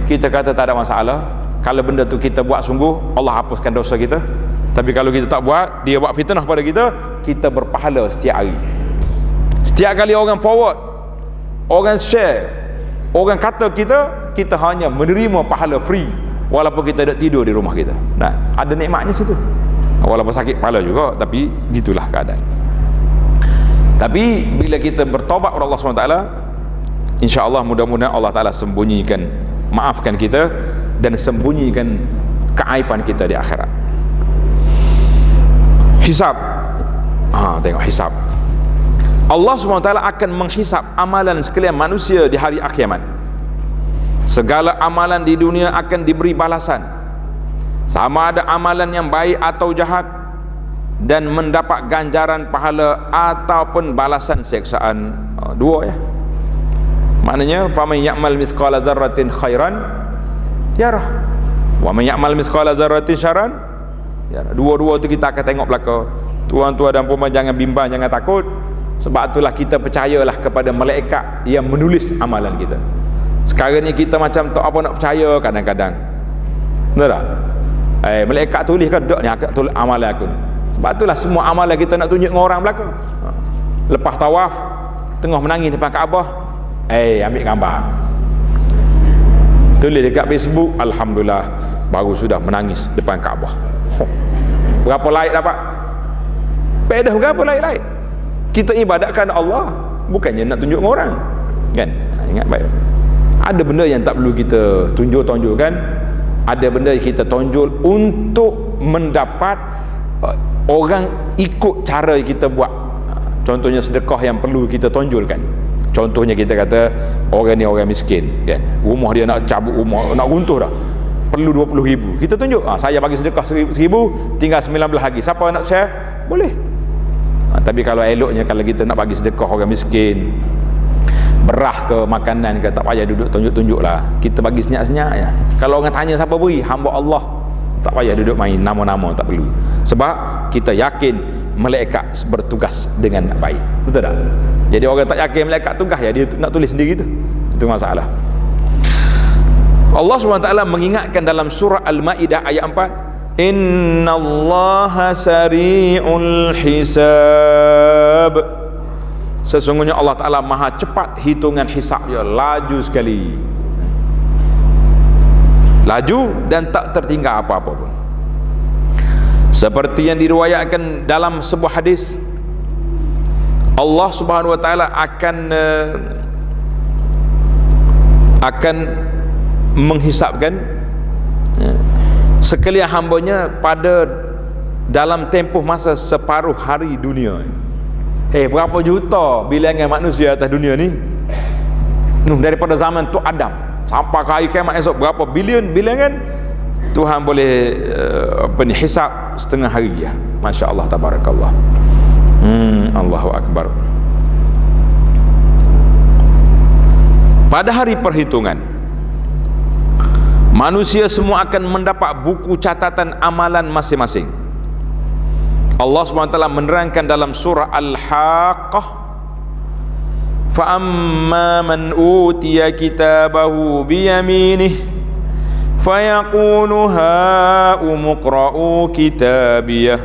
Kita kata tak ada masalah. Kalau benda tu kita buat sungguh, Allah hapuskan dosa kita. Tapi kalau kita tak buat, dia buat fitnah pada kita, kita berpahala setiap hari. Setiap kali orang forward, orang share, orang kata kita, kita hanya menerima pahala free walaupun kita tak tidur di rumah kita. Nah, ada nikmatnya situ. Walaupun sakit kepala juga, tapi gitulah keadaan. Tapi bila kita bertobat kepada Allah SWT, insya-Allah mudah-mudahan Allah Ta'ala sembunyikan, maafkan kita dan sembunyikan keaiban kita di akhirat. Hisab. Tengok hisab. Allah SWT akan menghisab amalan sekalian manusia di hari kiamat. Segala amalan di dunia akan diberi balasan, sama ada amalan yang baik atau jahat, dan mendapat ganjaran pahala ataupun balasan siksaan. Dua ya. Maknanya faman ya'mal mithqala dzarratin khairan yarah, wa man ya'mal mithqala dzarratin syarran yarah. Dua-dua tu kita akan tengok belaka. Tuan-tuan dan puan jangan bimbang, jangan takut. Sebab itulah kita percayalah kepada malaikat yang menulis amalan kita. Sekarang ni kita macam tak apa nak percaya kadang-kadang. Betul tak? Malaikat tulis ke tak ni tulis amalan aku ni. Sebab itulah semua amalan kita nak tunjuk dengan orang belaka. Lepas tawaf, tengah menangis depan Kaabah, ambil gambar, tulis dekat Facebook, alhamdulillah baru sudah menangis depan Kaabah. Berapa like dapat? Pedah berapa like? Kita ibadatkan Allah, bukannya nak tunjuk dengan orang, kan? Ingat baik. Ada benda yang tak perlu kita tunjuk-tunjukkan. Ada benda yang kita tonjol untuk mendapat orang ikut cara yang kita buat. Contohnya sedekah yang perlu kita tonjolkan. Contohnya kita kata orang ni orang miskin, kan? Rumah dia nak cabut rumah, nak runtuh dah, perlu 20,000. Kita tunjuk, saya bagi sedekah 1,000, tinggal 19 lagi. Siapa nak share? Boleh. Tapi kalau eloknya kalau kita nak bagi sedekah orang miskin, berah ke makanan ke, tak payah duduk tunjuk-tunjuk lah. Kita bagi senyap-senyap ya. Kalau orang tanya siapa beri, hamba Allah, tak payah duduk main nama-nama, tak perlu. Sebab kita yakin malaikat bertugas dengan baik. Betul tak? Jadi orang tak yakin malaikat tugas, ya dia nak tulis sendiri tu. Itu masalah. Allah SWT mengingatkan dalam surah Al-Maidah ayat 4, innallaha sari'ul hisab. Sesungguhnya Allah Ta'ala maha cepat hitungan hisab dia, laju sekali, laju dan tak tertinggal apa-apa pun. Seperti yang diriwayatkan dalam sebuah hadis, Allah Subhanahu wa Ta'ala akan menghisapkan sekalian hambanya pada dalam tempoh masa separuh hari dunia. Berapa juta bilangan manusia atas dunia ni? Daripada zaman tu Adam sampai ke hari kiamat esok, berapa bilion bilangan? Tuhan boleh hisap setengah hari ya. Masya Allah, tabarakallah. Allahu Akbar. Pada hari perhitungan, manusia semua akan mendapat buku catatan amalan masing-masing. Allah SWT menerangkan dalam surah Al-Haqqah, فَأَمَّا مَنْ أُوتِيَ كِتَابَهُ بِيَمِينِهِ فَيَقُولُ هَاؤُمُ اقْرَءُوا كِتَابِيَهْ.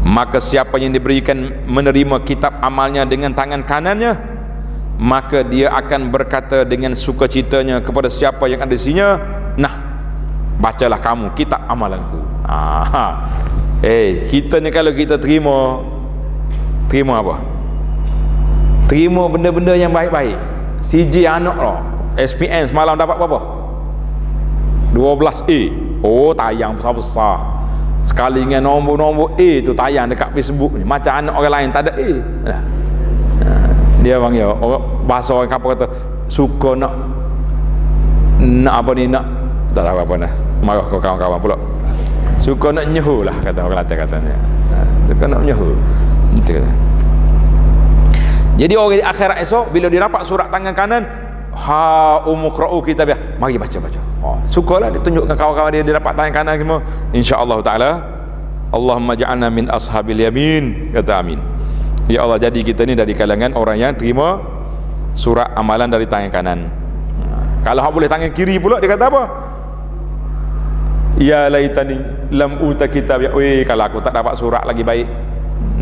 Maka siapa yang diberikan menerima kitab amalnya dengan tangan kanannya, maka dia akan berkata dengan sukacitanya kepada siapa yang ada di sini, nah, bacalah kamu kitab amalanku. Kita ni kalau kita terima apa? Terima benda-benda yang baik-baik. CJ anak lah, SPN semalam dapat berapa? 12A. Tayang besar-besar. Sekali dengan nombor-nombor A tu tayang dekat Facebook ni, macam anak orang lain tak ada A. Dia panggil bahasa orang kapal kata suka nak apa ni, nak tak tahu apa dah, marah ke kawan-kawan pula, suka nak nyehu lah kata orang Kelantan katanya, suka nak nyehu gitu kata. Jadi orang di akhirat esok bila dia dapat surat tangan kanan, ha umqra'u kitabah, mari baca. Sukalah dia tunjukkan kawan-kawan dia dapat tangan kanan semua, insya-Allah taala. Allahumma ja'alna min ashabil yamin, kata amin. Ya Allah, jadi kita ni dari kalangan orang yang terima surat amalan dari tangan kanan. Kalau hak boleh tangan kiri pula, dia kata apa? Ya laitani lam uta kitab ya. Oi, kalau aku tak dapat surat lagi baik.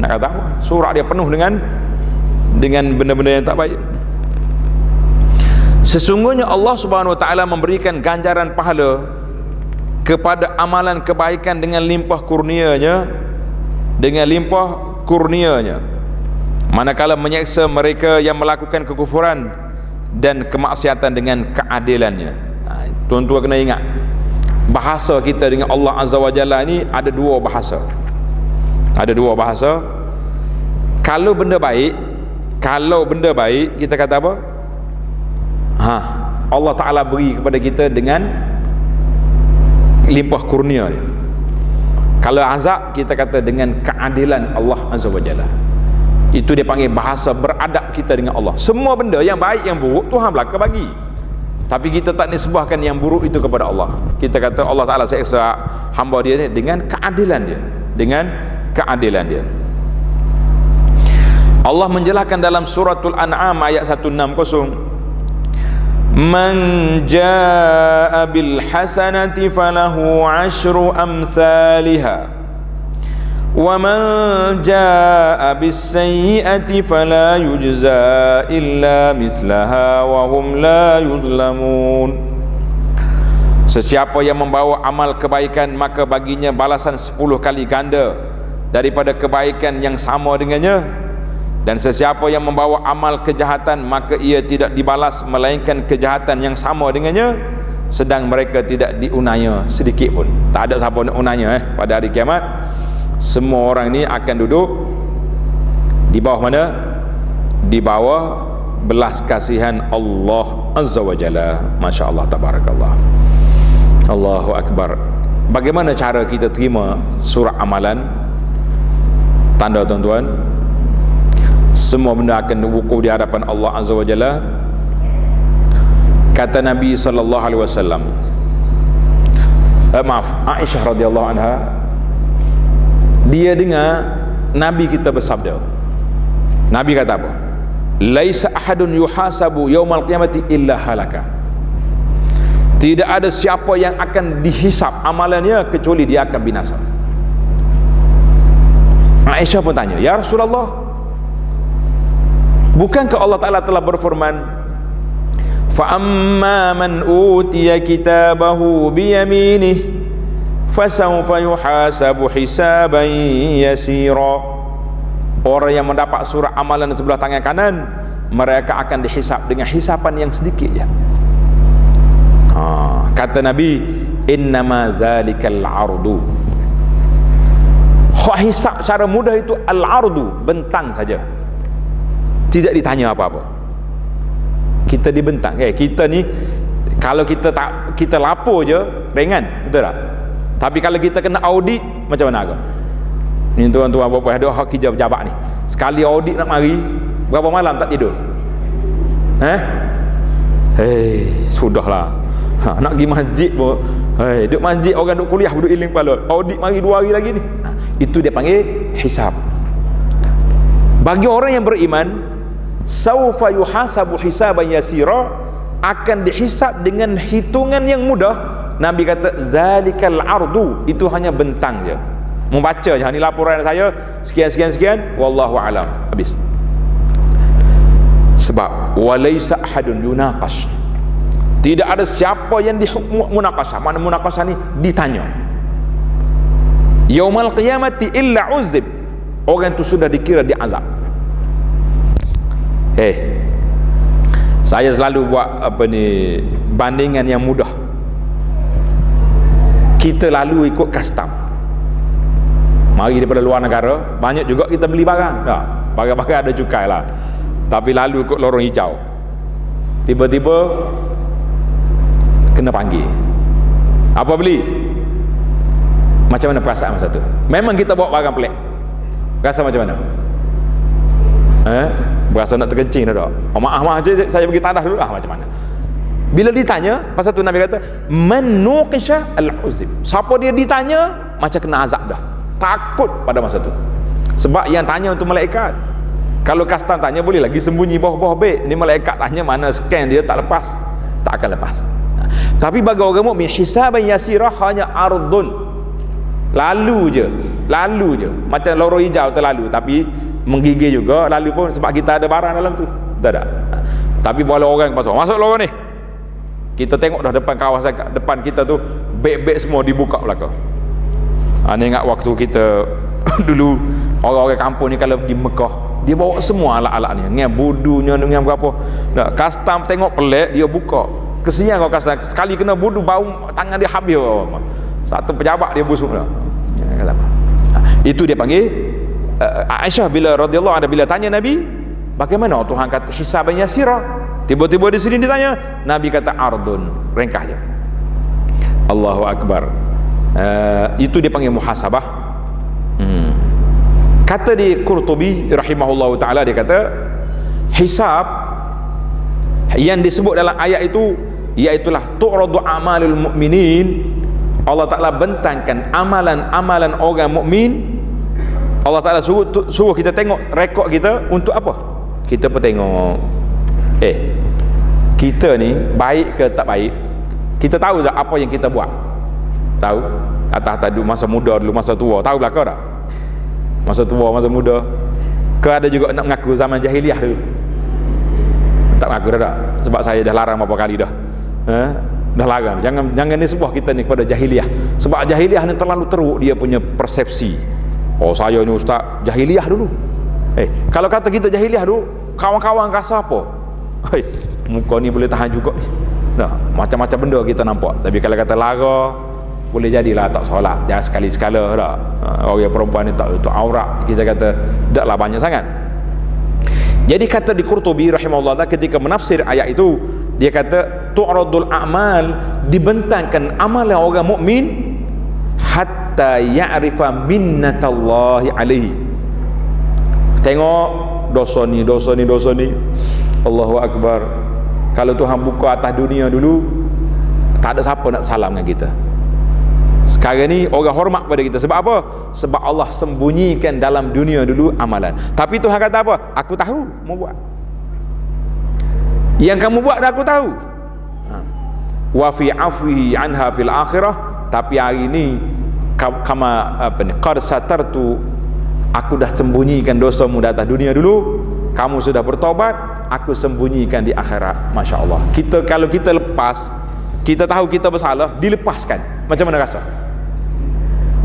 Nak kata apa? Surat dia penuh dengan benda-benda yang tak baik. Sesungguhnya Allah Subhanahu wa taala memberikan ganjaran pahala kepada amalan kebaikan dengan limpah kurnia-Nya, manakala menyeksa mereka yang melakukan kekufuran dan kemaksiatan dengan keadilannya. Tuan-tuan kena ingat, bahasa kita dengan Allah Azza wa Jalla ni ada dua bahasa. Kalau benda baik kita kata apa? Allah Ta'ala beri kepada kita dengan limpah kurnia dia. Kalau azab kita kata dengan keadilan Allah Azza wa Jalla. Itu dia panggil bahasa beradab kita dengan Allah. Semua benda yang baik yang buruk Tuhan belaka bagi, tapi kita tak nisbahkan yang buruk itu kepada Allah. Kita kata Allah Ta'ala seksa hamba dia ni dengan keadilan dia. Allah menjelaskan dalam suratul An'am ayat 160, Man jaa'a bil hasanati falahu 'ashru amsalha wa man jaa'a bis sayyi'ati fala yujza illa mislaha wa hum la yuzlamun. Sesiapa yang membawa amal kebaikan, maka baginya balasan 10 kali ganda daripada kebaikan yang sama dengannya. Dan sesiapa yang membawa amal kejahatan, maka ia tidak dibalas melainkan kejahatan yang sama dengannya, sedang mereka tidak diunaya sedikit pun. Tak ada siapa nak unaya pada hari kiamat. Semua orang ni akan duduk di bawah mana? Di bawah belas kasihan Allah Azza wa Jalla. Masya Allah, tabarakallah, Allahu Akbar. Bagaimana cara kita terima surah amalan? Tanda tuan-tuan, semua benda akan diwukuf di hadapan Allah Azza wa Jalla. Kata Nabi sallallahu alaihi wasallam, Aisyah radhiyallahu anha, dia dengar Nabi kita bersabda. Nabi kata apa? Laisa ahadun yuhasabu yaumal qiyamati illa halaka. Tidak ada siapa yang akan dihisap amalannya kecuali dia akan binasa. Aisyah pun tanya, ya Rasulullah, bukankah Allah Ta'ala telah berfirman, فَأَمَّا مَنْ أُوتِيَ كِتَابَهُ بِيَمِينِهِ فَسَوْفَ يُحَاسَبُ حِسَابًا يَسِيرًا. Orang yang mendapat surah amalan sebelah tangan kanan, mereka akan dihisap dengan hisapan yang sedikit je. Kata Nabi, إِنَّمَا ذَلِكَ الْعَرْضُ. Hisap secara mudah itu al-ardu, bentang saja, tidak ditanya apa-apa. Kita dibentang. Kita ni kalau kita lapor je ringan, betul tak? Tapi kalau kita kena audit, macam mana agak? Ni tuan-tuan apa ada hak kerja pejabat ni. Sekali audit nak mari, berapa malam tak tidur? Sudahlah. Nak pergi masjid pun, duduk masjid orang duduk kuliah, duduk iling kepala. Audit mari 2 hari lagi ni. Itu dia panggil hisab. Bagi orang yang beriman, saufa yuhasabu hisaban yasira, akan dihisab dengan hitungan yang mudah. Nabi kata zalikal ardu, itu hanya bentang je. Membaca je, ni laporan saya sekian wallahu alam, habis. Sebab walaysa ahadun yunaqash, tidak ada siapa yang dimunaqashah. Mana munaqashah ni? Ditanya. Yaumal qiyamati illa uzib, orang itu sudah dikira diazab. Saya selalu buat bandingan yang mudah. Kita lalu ikut custom, mari daripada luar negara, banyak juga kita beli barang. Barang-barang ada cukai lah. tapi lalu ikut lorong hijau, tiba-tiba kena panggil. Apa beli? Macam mana perasaan masa tu? Memang kita bawa barang pelik, rasa macam mana? Berasa nak terkencing dah tak? Oh, maaf je, saya pergi tandas dulu lah, macam mana? Bila ditanya, pasal tu Nabi kata man nuqisha al-uzib, siapa dia ditanya macam kena azab dah, takut pada masa tu. Sebab yang tanya untuk malaikat. Kalau custom tanya boleh lagi sembunyi bawah-bawah beg, ni malaikat tanya mana scan dia tak lepas, tak akan lepas. Tapi bagi orang mukmin hisaban yasirah, hanya ardun, lalu je macam lorong hijau terlalu, tapi menggigil juga lalu pun, sebab kita ada barang dalam tu, tak ada. Tapi boleh orang masuk lorong ni, kita tengok dah depan kawasan depan kita tu beg-beg semua dibuka belakang. Ni ingat waktu kita dulu orang-orang kampung ni kalau pergi Mekah, dia bawa semua alat-alat ni, dengan budunya dengan berapa. Dah custom tengok pelik, dia buka. Kesian kau custom, sekali kena budu bau tangan dia habis. Satu pejabat dia busuk dah. Itu dia panggil Aisyah bila radhiyallahu anha bila tanya Nabi, bagaimana Tuhan kata hisaban yasira, tiba-tiba di sini ditanya, Nabi kata ardun, ringkas je. Allahu akbar. Itu dia panggil muhasabah. Kata di Qurtubi rahimahullahu taala, dia kata hisab yang disebut dalam ayat itu iaitulah tu'radu amalul mu'minin. Allah Taala bentangkan amalan-amalan orang mukmin. Allah Taala suruh kita tengok rekod kita untuk apa? Kita pun tengok kita ni baik ke tak baik. Kita tahu tak apa yang kita buat? Tahu? Atas dulu masa muda, dulu masa tua, tahu belaka tak? Masa tua, masa muda. Ke ada juga nak mengaku zaman jahiliah dulu? Tak mengaku dah tak? Sebab saya dah larang berapa kali dah. Dah larang. Jangan nisbah kita ni kepada jahiliah. Sebab jahiliah ni terlalu teruk dia punya persepsi. Oh, saya ni ustaz jahiliah dulu. Kalau kata kita jahiliah dulu, kawan-kawan rasa apa? Muka ni boleh tahan juga ni. Nah, macam-macam benda kita nampak. Tapi kalau kata lara, boleh jadilah tak solat, jangan sekali-sekala dah. Orang perempuan ni tak itu aurat, kita kata taklah banyak sangat. Jadi kata di Qurtubi rahimahullah ketika menafsir ayat itu, dia kata tu'radul a'mal, dibentangkan amalan orang mukmin hatta ya'rifa minnatallahi alaihi. Tengok dosa ni Allahu akbar. Kalau Tuhan buka atas dunia dulu, tak ada siapa nak salam dengan kita. Sekarang ni orang hormat pada kita. Sebab apa? Sebab Allah sembunyikan dalam dunia dulu amalan. Tapi Tuhan kata apa? Aku tahu mau buat. Yang kamu buat dah aku tahu. Wa fi afwihi anha fil akhirah. Tapi hari ni qad satartu, aku dah sembunyikan dosamu di atas dunia dulu. Kamu sudah bertobat, aku sembunyikan di akhirat. Masya Allah. Kalau kita lepas, kita tahu kita bersalah, dilepaskan, macam mana rasa?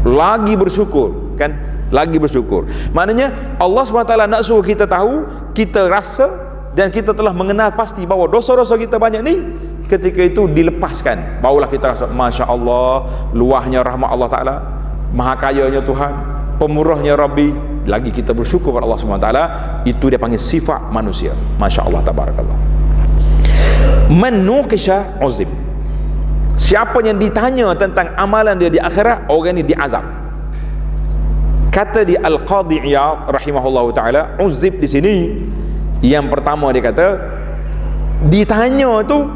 Lagi bersyukur, kan? Lagi bersyukur. Maknanya Allah SWT nak suruh kita tahu, kita rasa, dan kita telah mengenal pasti bahawa dosa-dosa kita banyak ni. Ketika itu dilepaskan, barulah kita rasa Masya Allah, luahnya rahmat Allah Ta'ala, maha kayanya Tuhan, pemurahnya Rabbi. Lagi kita bersyukur kepada Allah SWT. Itu dia panggil sifat manusia. Masya Allah, tabarakallah. Man nuqisha uzib, siapa yang ditanya tentang amalan dia di akhirat, orang ni diazab. Kata di Al-Qadhi Iyad rahimahullahu ta'ala, uzib di sini yang pertama dia kata ditanya tu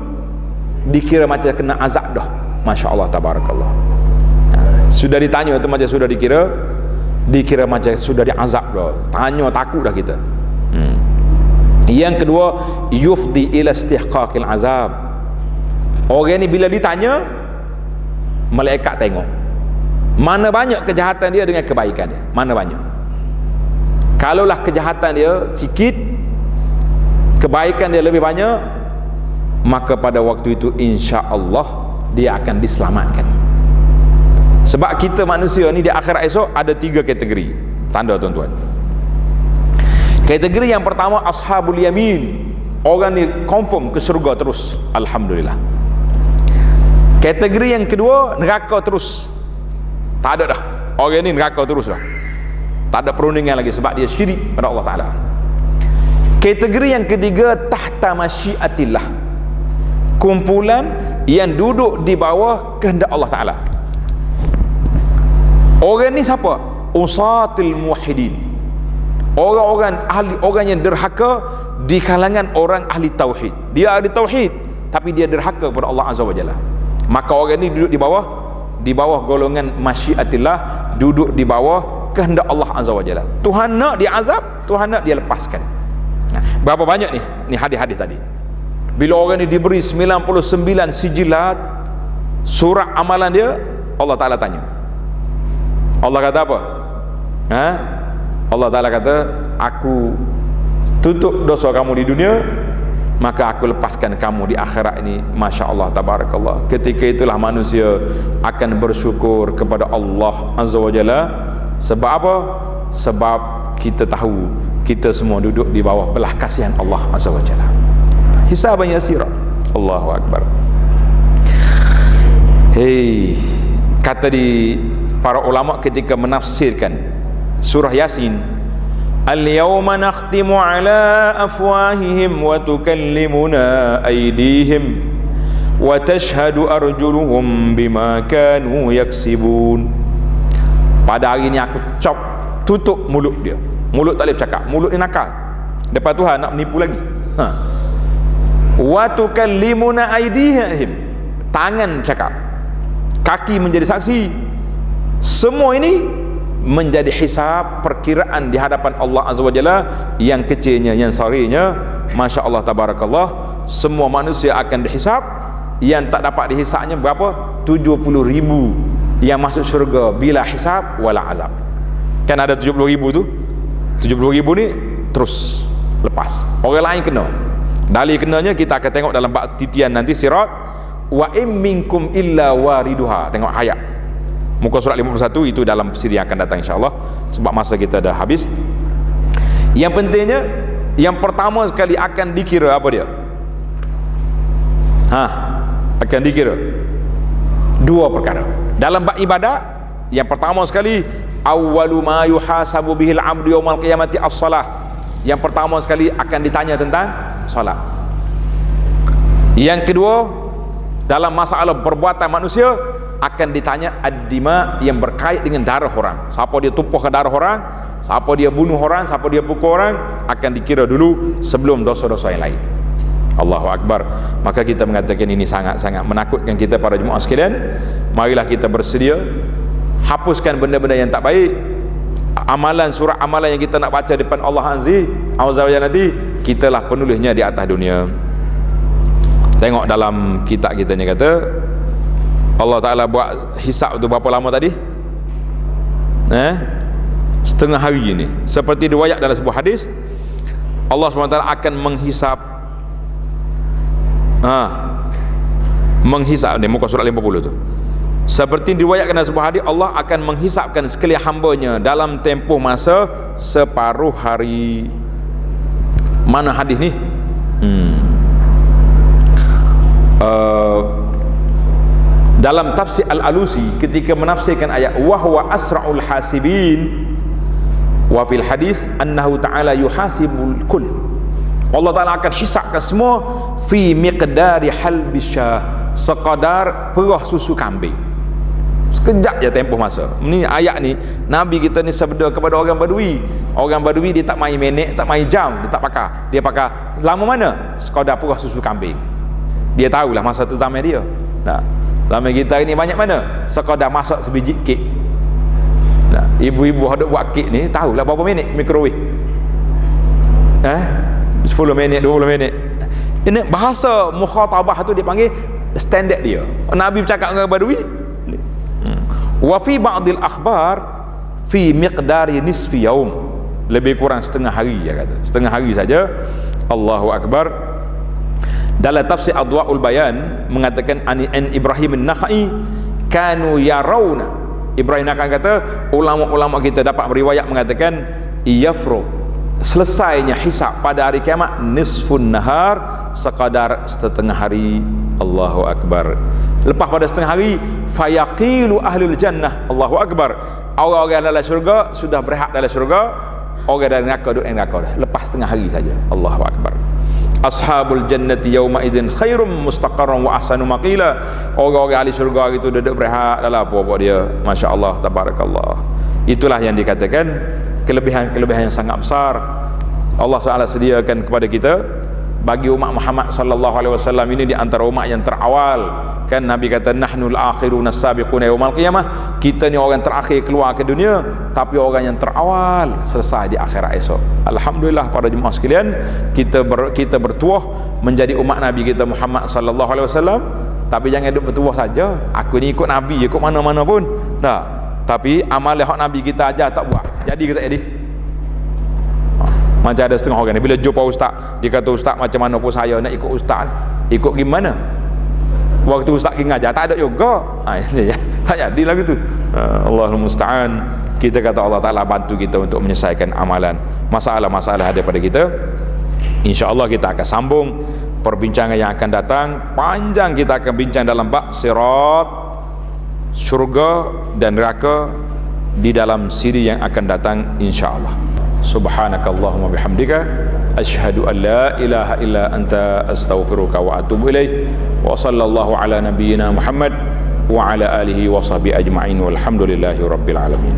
dikira macam kena azab dah. Masya Allah, tabarakallah. Sudah ditanya tu macam sudah dikira macam sudah diazab dah. Tanya takut dah kita. Yang kedua, yufdi ila istihqaqil azab. Orang ni bila ditanya, malaikat tengok mana banyak kejahatan dia dengan kebaikan dia, mana banyak. Kalaulah kejahatan dia sikit, kebaikan dia lebih banyak, maka pada waktu itu insya-Allah dia akan diselamatkan. Sebab kita manusia ni di akhirat esok ada 3 kategori. Tanda tuan-tuan. Kategori yang pertama ashabul yamin. Orang ni confirm ke syurga terus, alhamdulillah. Kategori yang kedua neraka terus. Tak ada dah. Orang ni neraka terus dah. Tak ada perundingan lagi sebab dia syirik pada Allah Taala. Kategori yang ketiga, tahta masyiatillah, kumpulan yang duduk di bawah kehendak Allah Ta'ala. Orang ni siapa? Usatil muwahhidin, orang-orang ahli, orang yang derhaka di kalangan orang ahli tauhid. Dia ahli tauhid tapi dia derhaka kepada Allah Azza wa Jalla. Maka orang ni duduk di bawah golongan masyiatillah, duduk di bawah kehendak Allah Azza wa Jalla. Tuhan nak dia azab, Tuhan nak dia lepaskan. Berapa banyak ni hadis-hadis tadi. Bila orang ni diberi 99 sijilat surat amalan dia, Allah Ta'ala tanya. Allah kata apa? Allah Ta'ala kata, aku tutup dosa kamu di dunia, maka aku lepaskan kamu di akhirat ini. Masya Allah, tabarakallah. Ketika itulah manusia akan bersyukur kepada Allah Azza wa Jalla. Sebab apa? Sebab kita tahu kita semua duduk di bawah belah kasihan Allah Azza wa Jalla. Hisaban yasira. Allahu Akbar. Kata di para ulama ketika menafsirkan surah Yasin, al-yawma nakhtimu ala afwahihim wa tukallimuna aydihim wa tashhadu arjuluhum bima kanu yaksibun. Pada hari ini aku tutup mulut dia. Mulut tak boleh bercakap, mulut dia nakal. Depan Tuhan nak menipu lagi. Wa tukallimuna aydihim, tangan bercakap, kaki menjadi saksi. Semua ini menjadi hisab, perkiraan di hadapan Allah Azza wa Jalla, yang kecilnya, yang sarinya. Masya Allah, tabarakallah. Semua manusia akan dihisab. Yang tak dapat dihisabnya berapa? 70,000 yang masuk syurga bila hisab wala azab. Kan ada 70,000 tu. 70,000 ni terus lepas. Orang lain kena. Dalil kenanya kita akan tengok dalam bab titian nanti sirat. Wa im minkum illa wariduha. Tengok ayat muka surat 51 itu dalam siri yang akan datang insya-Allah, sebab masa kita dah habis. Yang pentingnya, yang pertama sekali akan dikira apa dia? Akan dikira dua perkara dalam bab ibadat. Yang pertama sekali, awwalu ma yuhasabu bihil 'abdu yaumal qiyamati as-salah. Yang pertama sekali akan ditanya tentang solat. Yang kedua, dalam masalah perbuatan manusia akan ditanya ad-dima, yang berkait dengan darah orang. Siapa dia tumpahkan darah orang, siapa dia bunuh orang, siapa dia pukul orang, akan dikira dulu sebelum dosa-dosa yang lain. Allahu Akbar. Maka kita mengatakan ini sangat-sangat menakutkan kita para jemaah sekalian. Marilah kita bersedia hapuskan benda-benda yang tak baik. Amalan, surat amalan yang kita nak baca depan Allah Azza wa Jalla nanti, kitalah penulisnya di atas dunia. Tengok dalam kitab kita ni kata Allah Ta'ala buat hisab tu berapa lama tadi? Setengah hari ni. Seperti riwayat dalam sebuah hadis, Allah SWT akan menghisab menghisab ni muka surat 50 tu. Seperti diriwayatkan dalam sebuah hadis, Allah akan menghisapkan sekalian hambanya dalam tempoh masa separuh hari. Mana hadis ni? Dalam tafsir Al-Alusi ketika menafsirkan ayat wa huwa asra'ul hasibin, wa fil hadis annahu ta'ala yuhasibul kull, Allah Ta'ala akan hisapkan semua fi miqdari halbisyah, sekadar perah susu kambing. Sekejap je tempoh masa. Ini ayat ni Nabi kita ni sabda kepada orang Badui. Orang Badui dia tak main minit, tak main jam, dia tak pakar. Dia pakar lama mana? Sekadar perah susu kambing. Dia tahulah masa tu zaman dia. Nah, zaman kita ini banyak mana? Sekadar masak sebiji kek. Nah, ibu-ibu hendak buat kek ni tahulah berapa minit mikrowave. 10 minit, 20 minit. Ini bahasa mukhatabah tu dia panggil standard dia. Nabi bercakap dengan Badui. Wa fi ba'dil akhbar fi miqdari nisfi yaum, lebih kurang setengah hari je kata. Setengah hari saja. Allahu Akbar. Dalam tafsir Adwaul Bayan mengatakan an Ibrahim an-Nakhai kanu yarawna. Ibrahim Nakhai kata ulama-ulama kita dapat meriwayat mengatakan yafru, selesainya hisab pada hari kiamat nisfun nahar, sekadar setengah hari. Allahu Akbar. Lepas pada setengah hari fayaqilu ahlul jannah. Allahu Akbar. Orang-orang dalam syurga sudah berehat dalam syurga. orang dari neraka duduk di neraka dah, lepas tengah hari saja. Allahu akbar. Ashabul jannati yauma idzin khairum mustaqarran wa ahsanu maqila. Orang-orang ahli syurga itu duduk berehat dalam apa dia. Masya-Allah, tabarakallah. Itulah yang dikatakan kelebihan-kelebihan yang sangat besar Allah SWT sediakan kepada kita bagi umat Muhammad sallallahu alaihi wasallam. Ini di antara umat yang terawal. Kan Nabi kata nahnul akhiruna as-sabiquna yaumal qiyamah. Kita ni orang terakhir keluar ke dunia, tapi orang yang terawal selesai di akhirat esok. Alhamdulillah para jemaah sekalian, kita bertuah menjadi umat Nabi kita Muhammad sallallahu alaihi wasallam. Tapi jangan duduk bertuah saja. Aku ni ikut Nabi, ikut mana-mana pun. Nah, tapi amal yang Nabi kita ajar tak buat. Jadi kita jadi macam ada setengah orang ni bila jumpa ustaz, dia kata ustaz macam mana pun saya nak ikut ustaz, ikut gimana? Waktu ustaz pergi ngajar tak ada juga. Tak jadi lagu tu. Allahul musta'an. Kita kata Allah Taala bantu kita untuk menyelesaikan amalan. Masalah-masalah ada pada kita. Insya-Allah kita akan sambung perbincangan yang akan datang. Panjang kita akan bincang dalam bab sirat, syurga dan neraka di dalam siri yang akan datang insya-Allah. Subhanakallahumma bihamdika asyhadu an la ilaha illa anta astaghfiruka wa atubu ilaik wa sallallahu ala nabiyyina Muhammad wa ala alihi wa sahbihi ajma'in walhamdulillahi rabbil alamin.